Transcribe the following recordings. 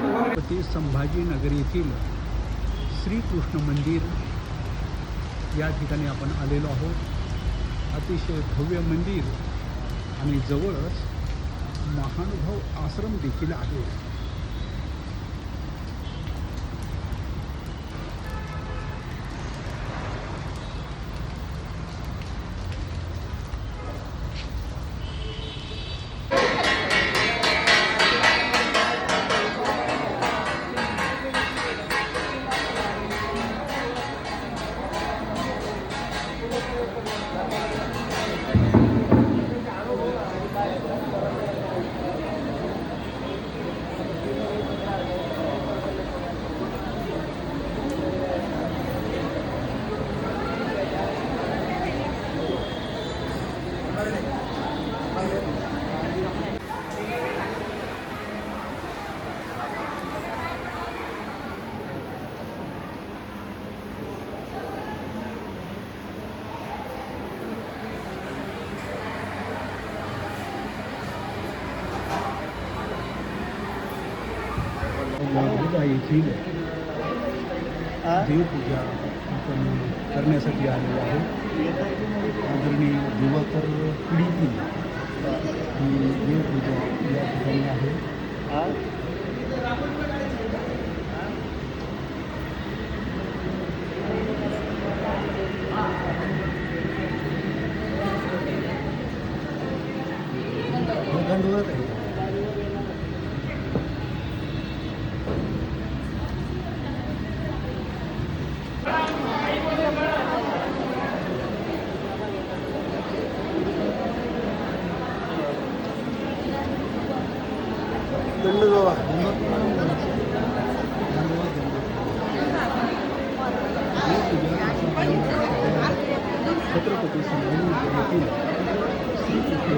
छत्रपती संभाजीनगर येथील श्रीकृष्ण मंदिर या ठिकाणी आपण आलेलो आहोत। अतिशय भव्य मंदिर आणि जवळच महानुभाव आश्रम देखील आहे। येथील देवपूजा आपण करण्यासाठी आलेलो आहोत। आदरणीय दिवाकर पिढीतील ही देवपूजा या ठिकाणी आहे। दंडवत आहे। छत्रपती संभाजीनगर येथील श्रीकृष्ण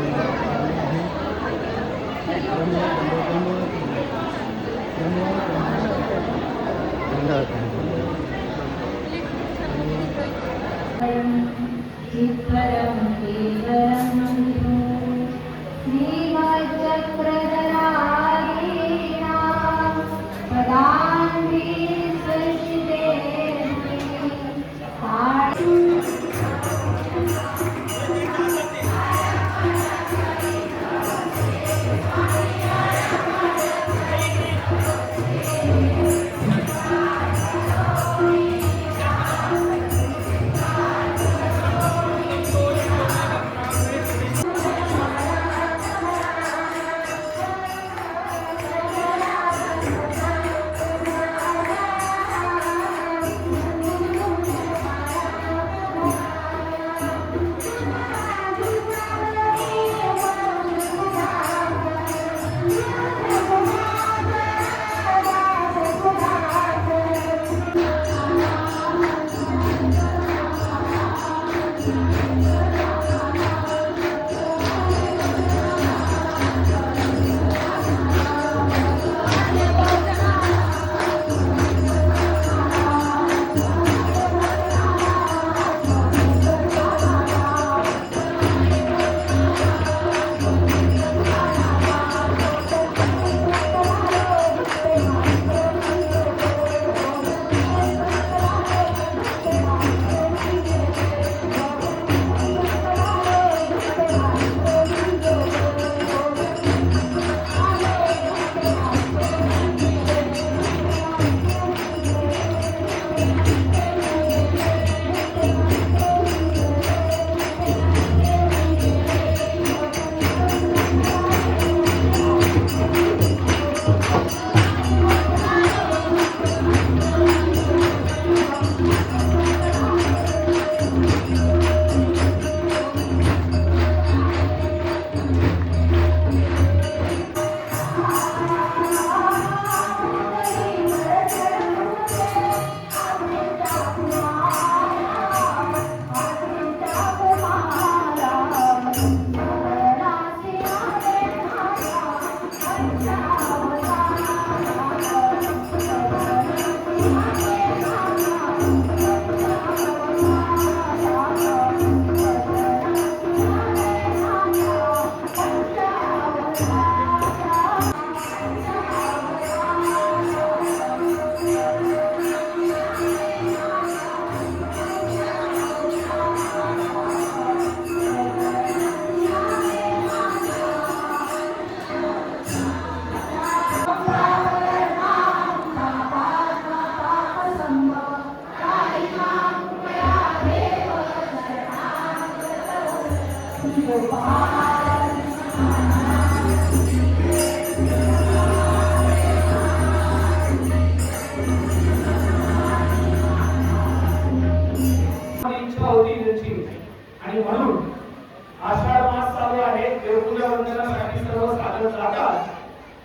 वंदनासाठी सर्व सादर जातात,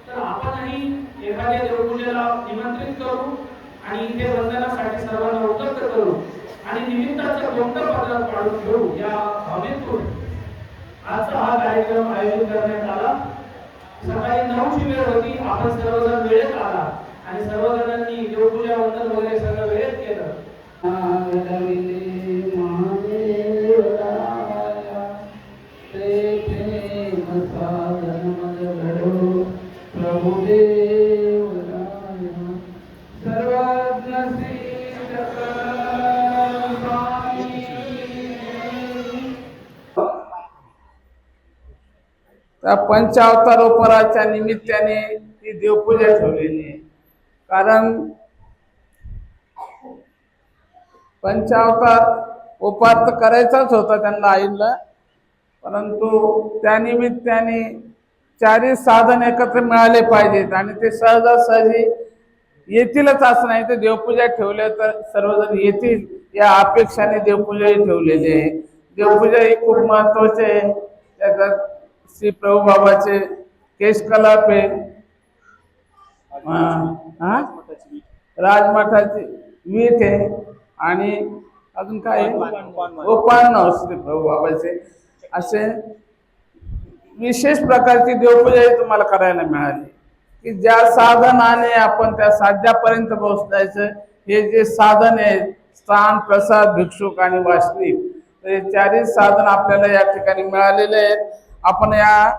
तर आपणही एखाद्या देवपूजेला निमंत्रित करू आणि इथे वंदनासाठी सर्वांना उपलब्ध करू आणि निमित्ताचं कोणतं पदार्थ काढून घेऊ या भावनेतून आजचा हा कार्यक्रम आयोजित करण्यात आला। सकाळी 9ची वेळ होती, आपण सर्वजण वेळेत आला आणि सर्वजणांनी देवपूजा वंदन वगैरे सगळं वेळेत केलं। त्या पंचावतारोपराच्या निमित्ताने ही देवपूजा ठेवलेली आहे। कारण पंचावतार उपार तर करायचाच होता त्यांना आईला, परंतु त्या निमित्ताने चारही साधन एकत्र मिळाले पाहिजेत आणि ते सहजासहजी येतीलच असं नाही, तर देवपूजा ठेवल्या तर सर्वजण येतील या अपेक्षाने देवपूजाही ठेवलेली आहे। देवपूजा ही खूप महत्वाची आहे। त्याच्यात श्री प्रभू बाबाचे केशकलाप आहे, राजमठाची वीट आहे आणि अजून काय गोपाळनाव श्री प्रभू बाबाचे, असे विशेष प्रकारची देवपूजा तुम्हाला करायला मिळाली की ज्या साधनाने आपण त्या साध्यापर्यंत पोहोचायचं। हे जे साधन आहे स्थान, प्रसाद, भिक्षुक आणि वासनिक, तर हे चारही साधन आपल्याला या ठिकाणी मिळालेले आहेत। आपण या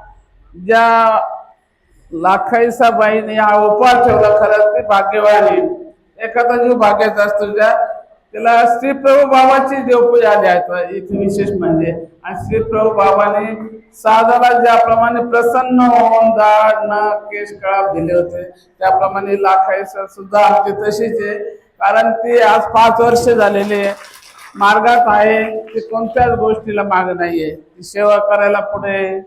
ज्या लाखाईसाबाईने हा उपाय ठेवला, खरंच ते भाग्यवान। एखादा जीव भाग्याचा असतो त्याला श्री प्रभू बाबाची देवपूजा आली आहे इथे विशेष म्हणजे। आणि श्री प्रभू बाबाने साधाला ज्याप्रमाणे प्रसन्न होऊन दाढ, नाक, केश, कळाप दिले होते, त्याप्रमाणे लाखाईसा सुद्धा अगदी तशीच आहे। कारण ती आज 5 वर्ष झालेले मार्गात आहे, ती कोणत्याच गोष्टीला माग नाहीये। ती सेवा करायला पुढे,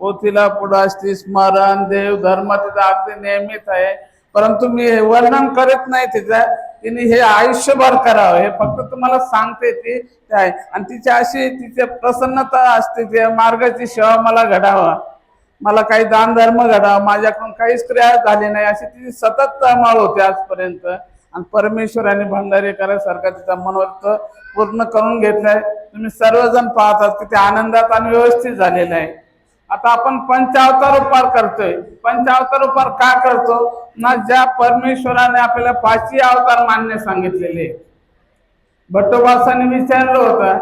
पोथीला पुढे असते, स्मरण, देव, धर्म तिचा अगदी नेहमीच आहे। परंतु मी हे वर्णन करत नाही तिचं, तिने हे आयुष्यभर करावं, हे फक्त तुम्हाला सांगते ती आहे। आणि तिची अशी तिची प्रसन्नता असते, त्या मार्गाची सेवा मला घडावा, मला काही दान धर्म घडावा, माझ्याकडून काहीच क्रिया झाली नाही, अशी तिची सतत तळमळ होते आजपर्यंत। आणि परमेश्वराने भंडारीकरांसारखा तिचा मनोरथ पूर्ण करून घेतलाय। तुम्ही सर्वजण पाहतात की ते आनंदात आणि व्यवस्थित झालेलं आहे। आता आपण पंचावतार उपार करतोय। पंचावतार उपार का करतो ना, ज्या परमेश्वराने आपल्याला 5 अवतार मान्य सांगितलेले। भट्टोबासांनी विचारलं होतं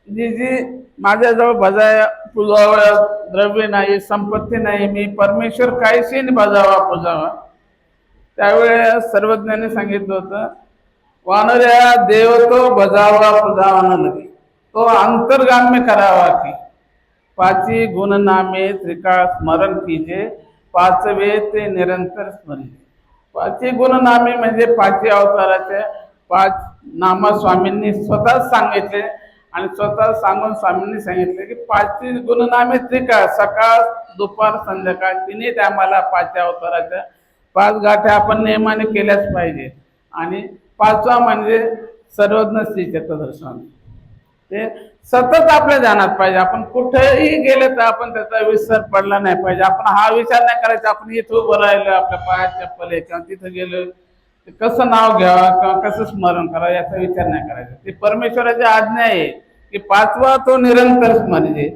की जी माझ्याजवळ भजाया पूजावा द्रव्य नाही, संपत्ती नाही, मी परमेश्वर काहीशी भजावा पूजावा। त्यावेळेस सर्वज्ञांनी सांगितलं होतं, वानऱ्या देव तो भजावा पूजावा नदी, तो अंतर्गाम्य करावा की 5 गुणनामे त्रिकाळ स्मरण कीजे, 5वे ते निरंतर स्मरण। 5 गुणनामे म्हणजे 5 अवताराच्या 5 नाम स्वामींनी स्वतःच सांगितले आणि स्वतः सांगून स्वामींनी सांगितले की 5 गुणनामे त्रिकाळ, सकाळ, दुपार, संध्याकाळ, तिन्ही टायमाला 5 अवताराच्या 5 गाठ्या आपण नेमाने केल्याच पाहिजे। आणि 5वा म्हणजे सर्वज्ञ श्री चक्रधर स्वामी, ते सतत आपल्या ध्यानात पाहिजे। आपण कुठेही गेले तर आपण त्याचा विसर पडला नाही पाहिजे। आपण हा विचार नाही करायचा आपण इथं उभं राहिलो, आपल्या पायात चप्पल आहे किंवा तिथं गेलो कसं नाव घ्यावं किंवा कसं स्मरण करावं याचा विचार नाही करायचा। ती परमेश्वराची आज्ञा आहे की 5वा तो निरंतर स्मरणे।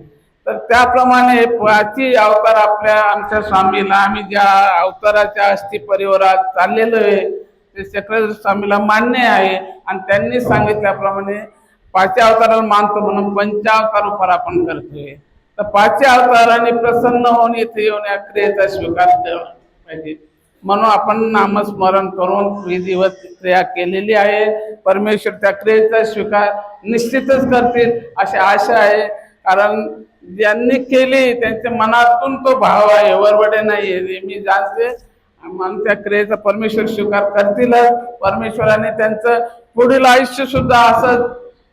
तर त्याप्रमाणे 5 अवतार आपल्या आमच्या स्वामीला, आम्ही ज्या अवताराच्या अस्थि परिवारात चाललेलो आहे ते चक्रधर स्वामीला मान्य आहे। आणि त्यांनी सांगितल्याप्रमाणे 5 अवताराला मानतो म्हणून पंचावतार उपार आपण करतोय। तर 5 अवतारांनी प्रसन्न होऊन इथे येऊन या क्रियेचा स्वीकार केला पाहिजे, म्हणून आपण नामस्मरण करून विधिवत क्रिया केलेली आहे। परमेश्वर त्या क्रियेचा स्वीकार निश्चितच करतील अशी आशा आहे। कारण ज्यांनी केली त्यांच्या मनातून तो भाव आहे, वरवडे नाही। मी जाणते म्हणून त्या क्रियेचा परमेश्वर स्वीकार करतीलच। परमेश्वराने त्यांचं पुढील आयुष्य सुद्धा असं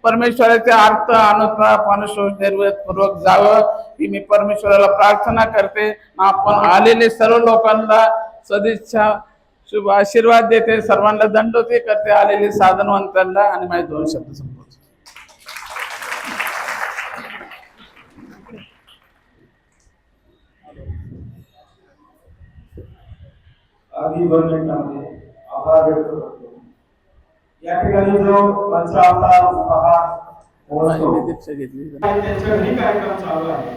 परमेश्वराचे अर्थ अनुताप अनुशोच निर्वेदपूर्वक जावं ही मी परमेश्वराला प्रार्थना करते। आपण आलेले सर्व लोकांना सदिच्छा शुभ आशीर्वाद देते, सर्वांना दंडोती करते आलेले साधनवंतांना आणि माझे 2 शब्द संपवतो। अगदी 2 मिनिटांमध्ये आभार व्यक्त करतो. या ठिकाणी जो मंच आपला पहा दीक्षा घेतली त्यांच्या घरी कार्यक्रम चालू आहे,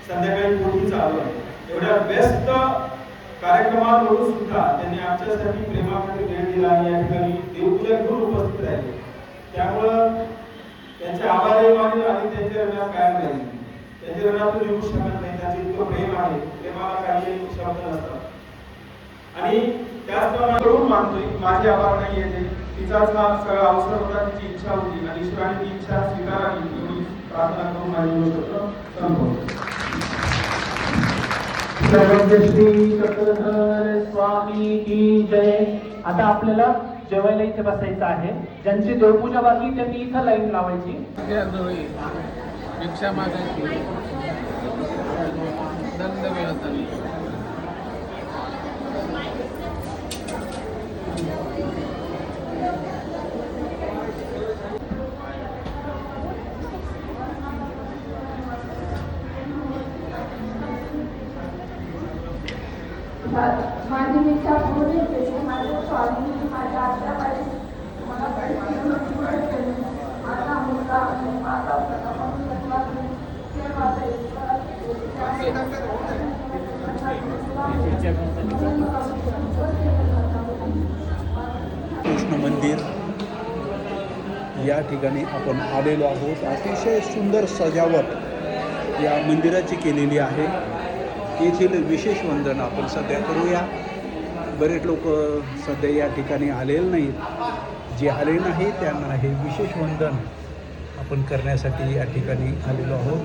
संध्याकाळी पोळी चालू आहे. एवढ्या व्यस्त कार्यक्रमावरून सुद्धा त्यांनी आमच्यासाठी प्रेमाकडे वेळ दिला आणि या ठिकाणी देवपूजा घेऊन उपस्थित राहिले. त्यामुळं त्यांचे आभार मानले आणि त्यांच्या ऋणात कायम राहील. त्यांच्या ऋणातून निघू शकत नाही. त्यांचे इतकं प्रेम आहे, प्रेमाला काही शब्द नसतात. आणि त्याचप्रमाणे करून मानतोय माझे आभार नाही येते. तिचाच हा सगळा अवसर होता, तिची इच्छा होती आणि ईश्वराने ती इच्छा स्वीकारावी एवढी प्रार्थना करून माझी गोष्ट संपवतो. श्री चक्रधर स्वामी की जय. आता आपल्याला जेवायला इथे बसायचं आहे. ज्यांची देवपूजा बाकी त्यांनी इथं लाईन लावायची. भिक्षा मागायची दंड मिळतात. माझी इच्छा पूर्ण केली. माझ्या स्वामी माझ्या आत्याबाई मला माझा मुलगा आणि माझा कृष्ण मंदिर या ठिकाणी आपण आलेलो आहोत. अतिशय सुंदर सजावट या मंदिराची केलेली आहे. येथील विशेष वंदन आपण सध्या करूया. बरेच लोक सध्या या ठिकाणी आलेले नाहीत. जे आले नाही त्यांना हे विशेष वंदन आपण करण्यासाठी या ठिकाणी आलेलो आहोत.